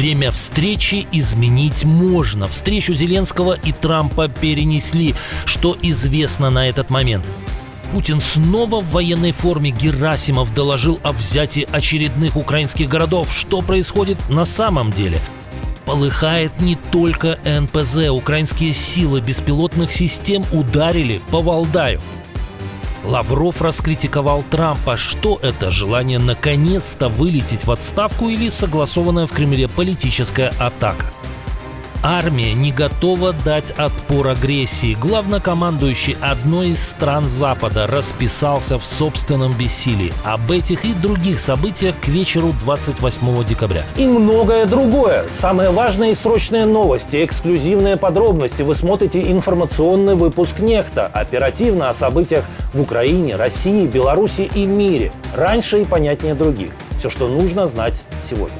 Время встречи изменить можно. Встречу Зеленского и Трампа перенесли. Что известно на этот момент? Путин снова в военной форме. Герасимов доложил о взятии очередных украинских городов. Что происходит на самом деле? Полыхает не только НПЗ. Украинские силы беспилотных систем ударили по Валдаю. Лавров раскритиковал Трампа. Что это? Желание наконец-то вылететь в отставку или согласованная в Кремле политическая атака? Армия не готова дать отпор агрессии. Главнокомандующий одной из стран Запада расписался в собственном бессилии. Об этих и других событиях к вечеру 28 декабря. И многое другое. Самые важные и срочные новости, эксклюзивные подробности. Вы смотрите информационный выпуск «Нехта». Оперативно о событиях в Украине, России, Беларуси и мире. Раньше и понятнее других. Все, что нужно знать сегодня.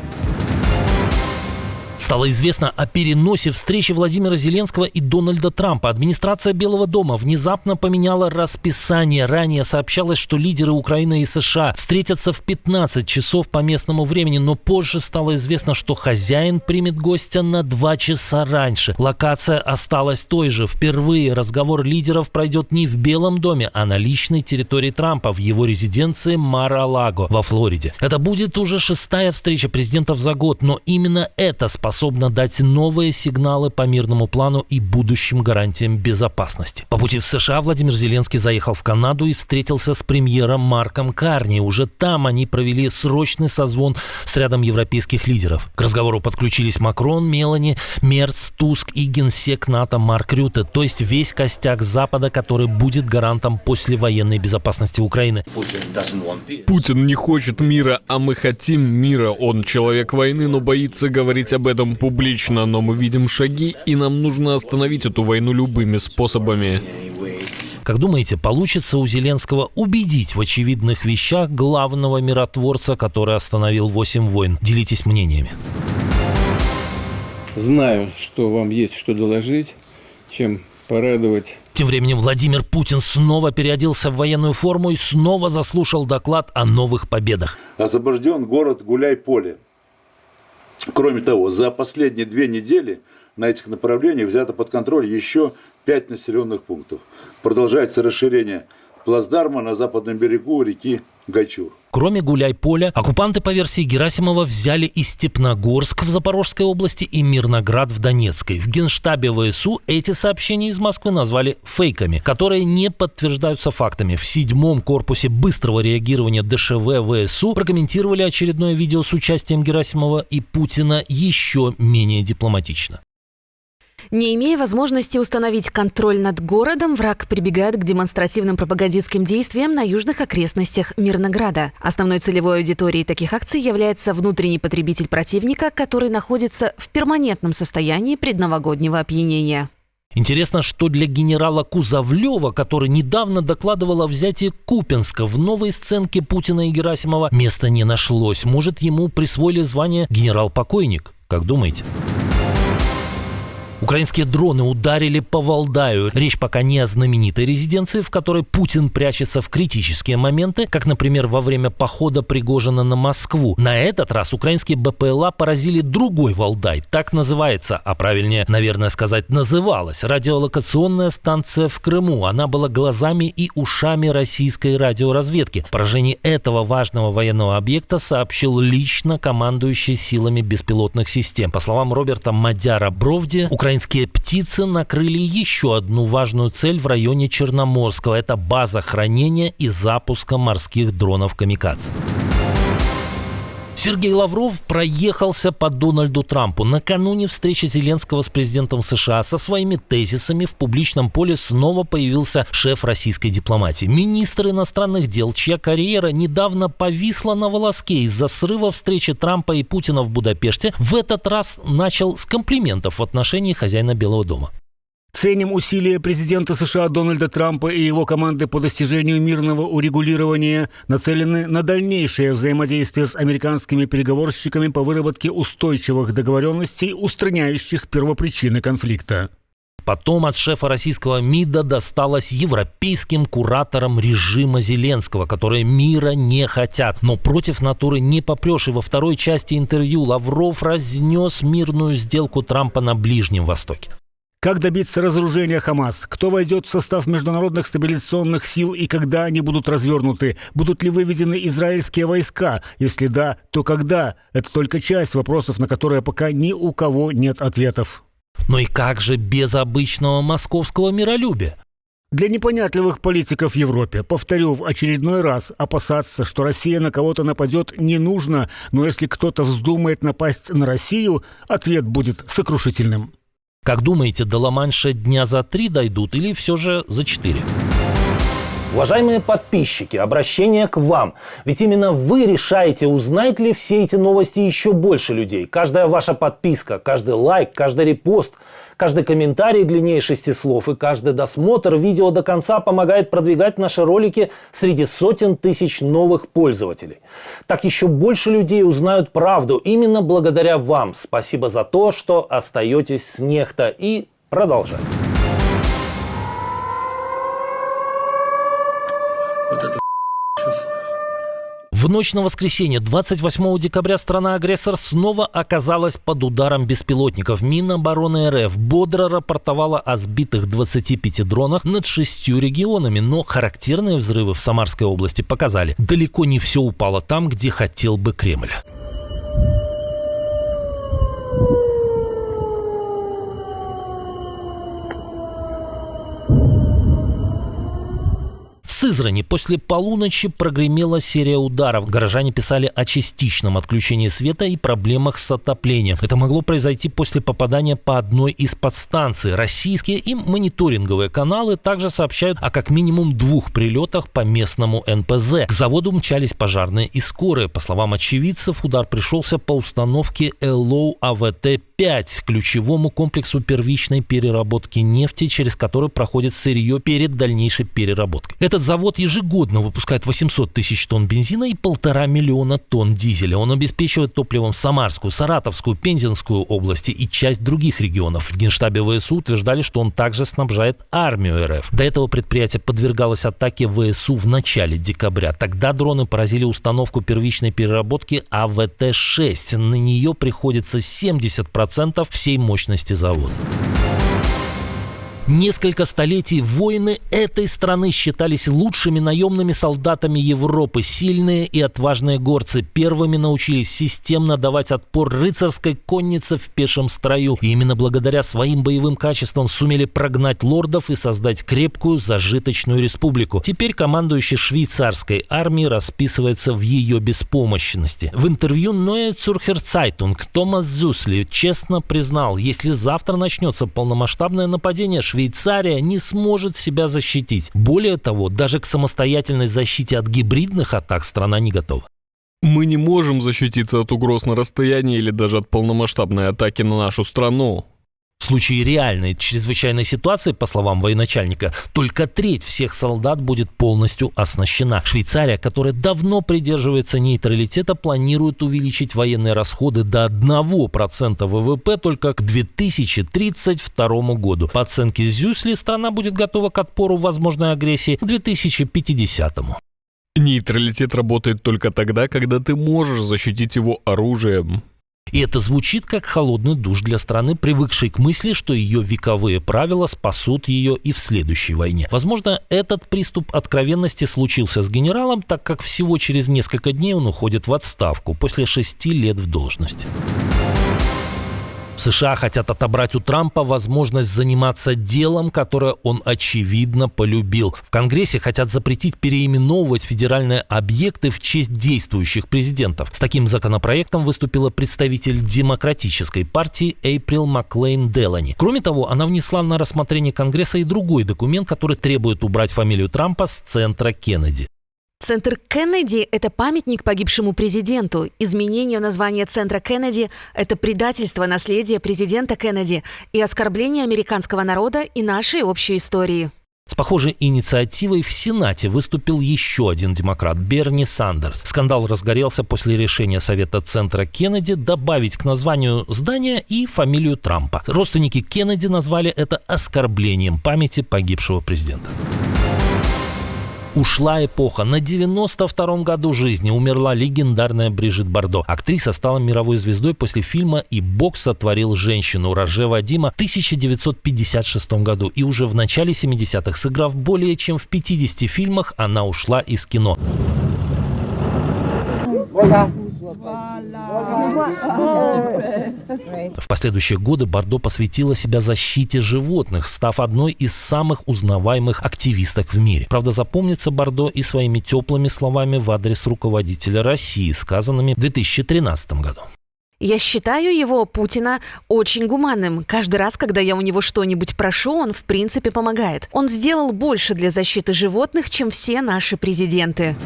Стало известно о переносе встречи Владимира Зеленского и Дональда Трампа. Администрация Белого дома внезапно поменяла расписание. Ранее сообщалось, что лидеры Украины и США встретятся в 15 часов по местному времени, но позже стало известно, что хозяин примет гостя на 2 часа раньше. Локация осталась той же. Впервые разговор лидеров пройдет не в Белом доме, а на личной территории Трампа, в его резиденции Мар-а-Лаго во Флориде. Это будет уже 6-я встреча президентов за год, но именно это способно дать новые сигналы по мирному плану и будущим гарантиям безопасности. По пути в США Владимир Зеленский заехал в Канаду и встретился с премьером Марком Карни. Уже там они провели срочный созвон с рядом европейских лидеров. К разговору подключились Макрон, Мелани, Мерц, Туск и генсек НАТО Марк Рютте, то есть весь костяк Запада, который будет гарантом послевоенной безопасности Украины. Путин не хочет мира, а мы хотим мира. Он человек войны, но боится говорить об этом публично, но мы видим шаги, и нам нужно остановить эту войну любыми способами. Как думаете, получится у Зеленского убедить в очевидных вещах главного миротворца, который остановил 8 войн? Делитесь мнениями. Знаю, что вам есть что доложить, чем порадовать. Тем временем Владимир Путин снова переоделся в военную форму и снова заслушал доклад о новых победах. Освобожден город Гуляй-Поле. Кроме того, за последние 2 недели на этих направлениях взято под контроль еще 5 населенных пунктов. Продолжается расширение плацдарма на западном берегу реки Гайчур. Кроме Гуляй-Поля, оккупанты по версии Герасимова взяли и Степногорск в Запорожской области, и Мирноград в Донецкой. В Генштабе ВСУ эти сообщения из Москвы назвали фейками, которые не подтверждаются фактами. В 7-м корпусе быстрого реагирования ДШВ ВСУ прокомментировали очередное видео с участием Герасимова и Путина еще менее дипломатично. Не имея возможности установить контроль над городом, враг прибегает к демонстративным пропагандистским действиям на южных окрестностях Мирнограда. Основной целевой аудиторией таких акций является внутренний потребитель противника, который находится в перманентном состоянии предновогоднего опьянения. Интересно, что для генерала Кузовлева, который недавно докладывал о взятии Купенска, в новой сценке Путина и Герасимова места не нашлось. Может, ему присвоили звание генерал-покойник? Как думаете? Украинские дроны ударили по Валдаю. Речь пока не о знаменитой резиденции, в которой Путин прячется в критические моменты, как, например, во время похода Пригожина на Москву. На этот раз украинские БПЛА поразили другой Валдай. Так называется, а правильнее, наверное, сказать, называлась радиолокационная станция в Крыму. Она была глазами и ушами российской радиоразведки. О поражении этого важного военного объекта сообщил лично командующий силами беспилотных систем. По словам Роберта Мадяра-Бровди, украинские птицы накрыли еще одну важную цель в районе Черноморского. Это база хранения и запуска морских дронов «Камикадзе». Сергей Лавров проехался по Дональду Трампу. Накануне встречи Зеленского с президентом США со своими тезисами в публичном поле снова появился шеф российской дипломатии. Министр иностранных дел, чья карьера недавно повисла на волоске из-за срыва встречи Трампа и Путина в Будапеште, в этот раз начал с комплиментов в отношении хозяина Белого дома. Ценим усилия президента США Дональда Трампа и его команды по достижению мирного урегулирования, нацелены на дальнейшее взаимодействие с американскими переговорщиками по выработке устойчивых договоренностей, устраняющих первопричины конфликта. Потом от шефа российского МИДа досталось европейским кураторам режима Зеленского, которые мира не хотят. Но против натуры не попрешь. И во второй части интервью Лавров разнес мирную сделку Трампа на Ближнем Востоке. Как добиться разоружения Хамас? Кто войдет в состав международных стабилизационных сил и когда они будут развернуты? Будут ли выведены израильские войска? Если да, то когда? Это только часть вопросов, на которые пока ни у кого нет ответов. Но и как же без обычного московского миролюбия? Для непонятливых политиков в Европе, повторю в очередной раз, опасаться, что Россия на кого-то нападет, не нужно, но если кто-то вздумает напасть на Россию, ответ будет сокрушительным. Как думаете, до Ла-Манша дня за 3 дойдут или все же за 4? Уважаемые подписчики, обращение к вам. Ведь именно вы решаете, узнает ли все эти новости еще больше людей. Каждая ваша подписка, каждый лайк, каждый репост, каждый комментарий длиннее 6 слов и каждый досмотр видео до конца помогает продвигать наши ролики среди сотен тысяч новых пользователей. Так еще больше людей узнают правду именно благодаря вам. Спасибо за то, что остаетесь с Нехта, и продолжаем. В ночь на воскресенье, 28 декабря, страна-агрессор снова оказалась под ударом беспилотников. Минобороны РФ бодро рапортовала о сбитых 25 дронах над 6 регионами, но характерные взрывы в Самарской области показали, далеко не все упало там, где хотел бы Кремль. В Сызрани после полуночи прогремела серия ударов. Горожане писали о частичном отключении света и проблемах с отоплением. Это могло произойти после попадания по одной из подстанций. Российские и мониторинговые каналы также сообщают о как минимум 2 прилетах по местному НПЗ. К заводу мчались пожарные и скорые. По словам очевидцев, удар пришелся по установке ЭЛОУ АВТ-5, ключевому комплексу первичной переработки нефти, через который проходит сырье перед дальнейшей переработкой. Этот завод ежегодно выпускает 800 тысяч тонн бензина и 1,5 миллиона тонн дизеля. Он обеспечивает топливом Самарскую, Саратовскую, Пензенскую области и часть других регионов. В Генштабе ВСУ утверждали, что он также снабжает армию РФ. До этого предприятие подвергалось атаке ВСУ в начале декабря. Тогда дроны поразили установку первичной переработки АВТ-6. На нее приходится 70% всей мощности завода. Несколько столетий воины этой страны считались лучшими наемными солдатами Европы. Сильные и отважные горцы первыми научились системно давать отпор рыцарской коннице в пешем строю. И именно благодаря своим боевым качествам сумели прогнать лордов и создать крепкую зажиточную республику. Теперь командующий швейцарской армией расписывается в ее беспомощности. В интервью Neue Zürcher Zeitung Томас Зюсли честно признал, если завтра начнется полномасштабное нападение, Швейцария не сможет себя защитить. Более того, даже к самостоятельной защите от гибридных атак страна не готова. Мы не можем защититься от угроз на расстоянии или даже от полномасштабной атаки на нашу страну. В случае реальной чрезвычайной ситуации, по словам военачальника, только треть всех солдат будет полностью оснащена. Швейцария, которая давно придерживается нейтралитета, планирует увеличить военные расходы до 1% ВВП только к 2032 году. По оценке Зюсли, страна будет готова к отпору возможной агрессии к 2050. Нейтралитет работает только тогда, когда ты можешь защитить его оружием. И это звучит как холодный душ для страны, привыкшей к мысли, что ее вековые правила спасут ее и в следующей войне. Возможно, этот приступ откровенности случился с генералом, так как всего через несколько дней он уходит в отставку после 6 лет в должности. В США хотят отобрать у Трампа возможность заниматься делом, которое он очевидно полюбил. В Конгрессе хотят запретить переименовывать федеральные объекты в честь действующих президентов. С таким законопроектом выступила представитель Демократической партии Эйприл Маклейн Делани. Кроме того, она внесла на рассмотрение Конгресса и другой документ, который требует убрать фамилию Трампа с центра Кеннеди. Центр Кеннеди – это памятник погибшему президенту. Изменение названия Центра Кеннеди – это предательство наследия президента Кеннеди и оскорбление американского народа и нашей общей истории. С похожей инициативой в Сенате выступил еще один демократ – Берни Сандерс. Скандал разгорелся после решения Совета Центра Кеннеди добавить к названию здания и фамилию Трампа. Родственники Кеннеди назвали это оскорблением памяти погибшего президента. Ушла эпоха. На 92-м году жизни умерла легендарная Брижит Бардо. Актриса стала мировой звездой после фильма «И Бог сотворил женщину» Роже Вадима в 1956 году. И уже в начале 70-х, сыграв более чем в 50 фильмах, она ушла из кино. В последующие годы Бардо посвятила себя защите животных, став одной из самых узнаваемых активисток в мире. Правда, запомнится Бардо и своими теплыми словами в адрес руководителя России, сказанными в 2013 году. Я считаю его, Путина, очень гуманным. Каждый раз, когда я у него что-нибудь прошу, он в принципе помогает. Он сделал больше для защиты животных, чем все наши президенты.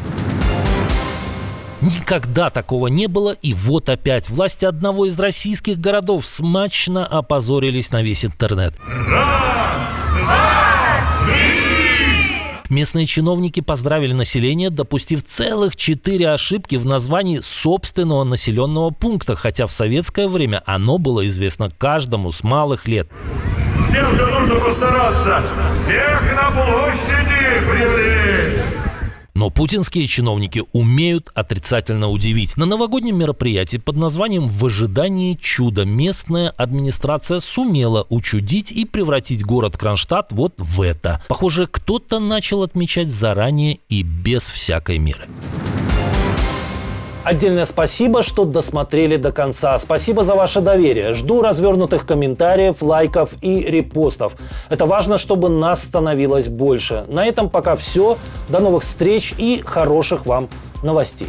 Никогда такого не было, и вот опять власти одного из российских городов смачно опозорились на весь интернет. Раз, два, три! Местные чиновники поздравили население, допустив целых 4 ошибки в названии собственного населенного пункта, хотя в советское время оно было известно каждому с малых лет. Всем же нужно постараться, всех на площади привлечь. Но путинские чиновники умеют отрицательно удивить. На новогоднем мероприятии под названием «В ожидании чуда» местная администрация сумела учудить и превратить город Кронштадт вот в это. Похоже, кто-то начал отмечать заранее и без всякой меры. Отдельное спасибо, что досмотрели до конца. Спасибо за ваше доверие. Жду развернутых комментариев, лайков и репостов. Это важно, чтобы нас становилось больше. На этом пока все. До новых встреч и хороших вам новостей.